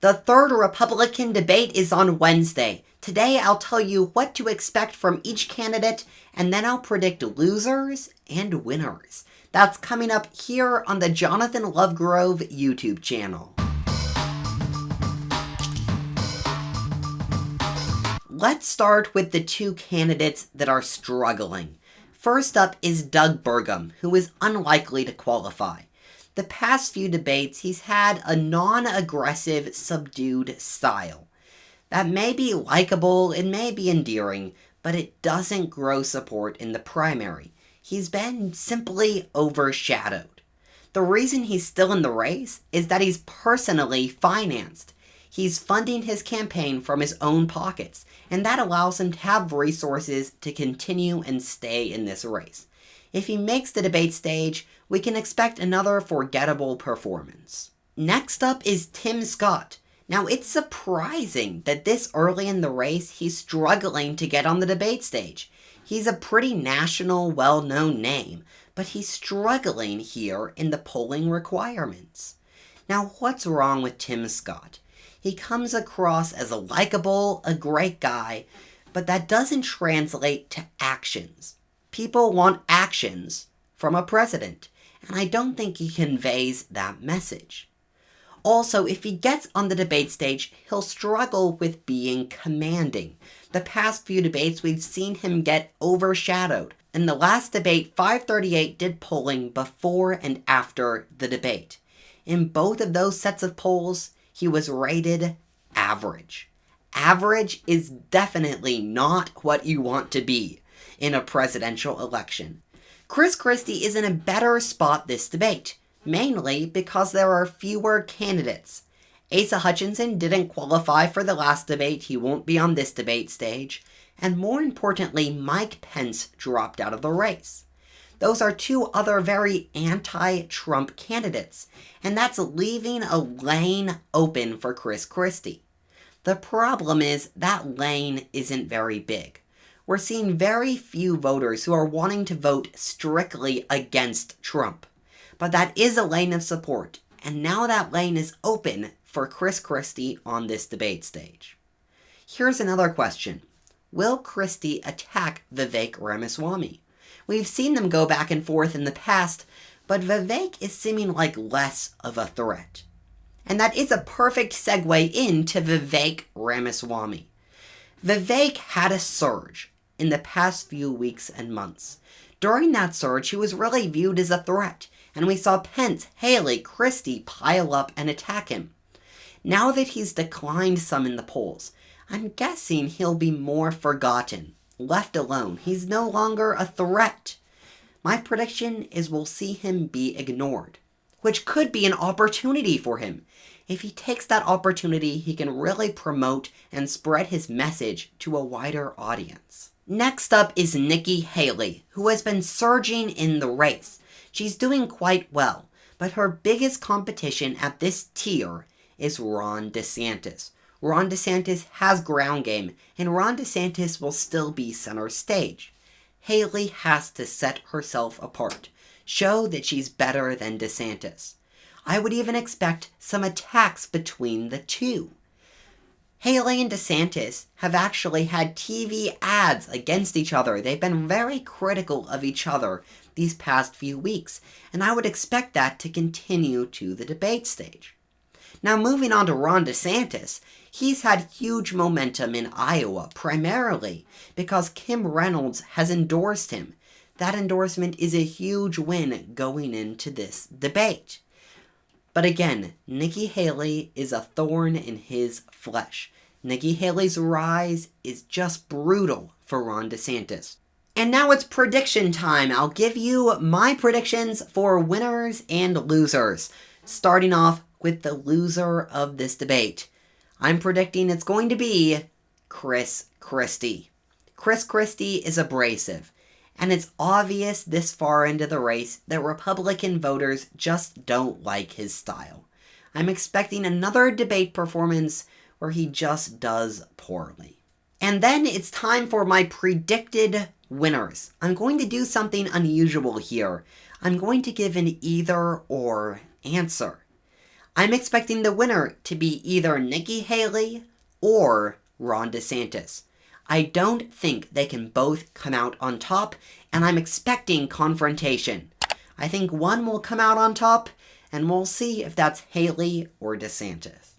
The third Republican debate is on Wednesday. Today I'll tell you what to expect from each candidate, and then I'll predict losers and winners. That's coming up here on the Jonathan Lovegrove YouTube channel. Let's start with the two candidates that are struggling. First up is Doug Burgum, who is unlikely to qualify. The past few debates, he's had a non-aggressive, subdued style. That may be likable, it may be endearing, but it doesn't grow support in the primary. He's been simply overshadowed. The reason he's still in the race is that he's personally financed. He's funding his campaign from his own pockets, and that allows him to have resources to continue and stay in this race. If he makes the debate stage, we can expect another forgettable performance. Next up is Tim Scott. Now, it's surprising that this early in the race, he's struggling to get on the debate stage. He's a pretty national, well-known name, but he's struggling here in the polling requirements. Now, what's wrong with Tim Scott? He comes across as a likable, a great guy, but that doesn't translate to actions. People want actions from a president, and I don't think he conveys that message. Also, if he gets on the debate stage, he'll struggle with being commanding. The past few debates, we've seen him get overshadowed. In the last debate, 538 did polling before and after the debate. In both of those sets of polls, he was rated average. Average is definitely not what you want to be in a presidential election. Chris Christie is in a better spot this debate, mainly because there are fewer candidates. Asa Hutchinson didn't qualify for the last debate, he won't be on this debate stage, and more importantly, Mike Pence dropped out of the race. Those are two other very anti-Trump candidates, and that's leaving a lane open for Chris Christie. The problem is that lane isn't very big. We're seeing very few voters who are wanting to vote strictly against Trump. But that is a lane of support, and now that lane is open for Chris Christie on this debate stage. Here's another question. Will Christie attack Vivek Ramaswamy? We've seen them go back and forth in the past, but Vivek is seeming like less of a threat. And that is a perfect segue into Vivek Ramaswamy. Vivek had a surge in the past few weeks and months. During that surge, he was really viewed as a threat, and we saw Pence, Haley, Christie pile up and attack him. Now that he's declined some in the polls, I'm guessing he'll be more forgotten, left alone. He's no longer a threat. My prediction is we'll see him be ignored, which could be an opportunity for him. If he takes that opportunity, he can really promote and spread his message to a wider audience. Next up is Nikki Haley, who has been surging in the race. She's doing quite well, but her biggest competition at this tier is Ron DeSantis. Ron DeSantis has ground game, and Ron DeSantis will still be center stage. Haley has to set herself apart, show that she's better than DeSantis. I would even expect some attacks between the two. Haley and DeSantis have actually had TV ads against each other. They've been very critical of each other these past few weeks, and I would expect that to continue to the debate stage. Now, moving on to Ron DeSantis, he's had huge momentum in Iowa, primarily because Kim Reynolds has endorsed him. That endorsement is a huge win going into this debate. But again, Nikki Haley is a thorn in his flesh. Nikki Haley's rise is just brutal for Ron DeSantis. And now it's prediction time. I'll give you my predictions for winners and losers. Starting off with the loser of this debate. I'm predicting it's going to be Chris Christie. Chris Christie is abrasive. And it's obvious this far into the race that Republican voters just don't like his style. I'm expecting another debate performance where he just does poorly. And then it's time for my predicted winners. I'm going to do something unusual here. I'm going to give an either or answer. I'm expecting the winner to be either Nikki Haley or Ron DeSantis. I don't think they can both come out on top, and I'm expecting confrontation. I think one will come out on top, and we'll see if that's Haley or DeSantis.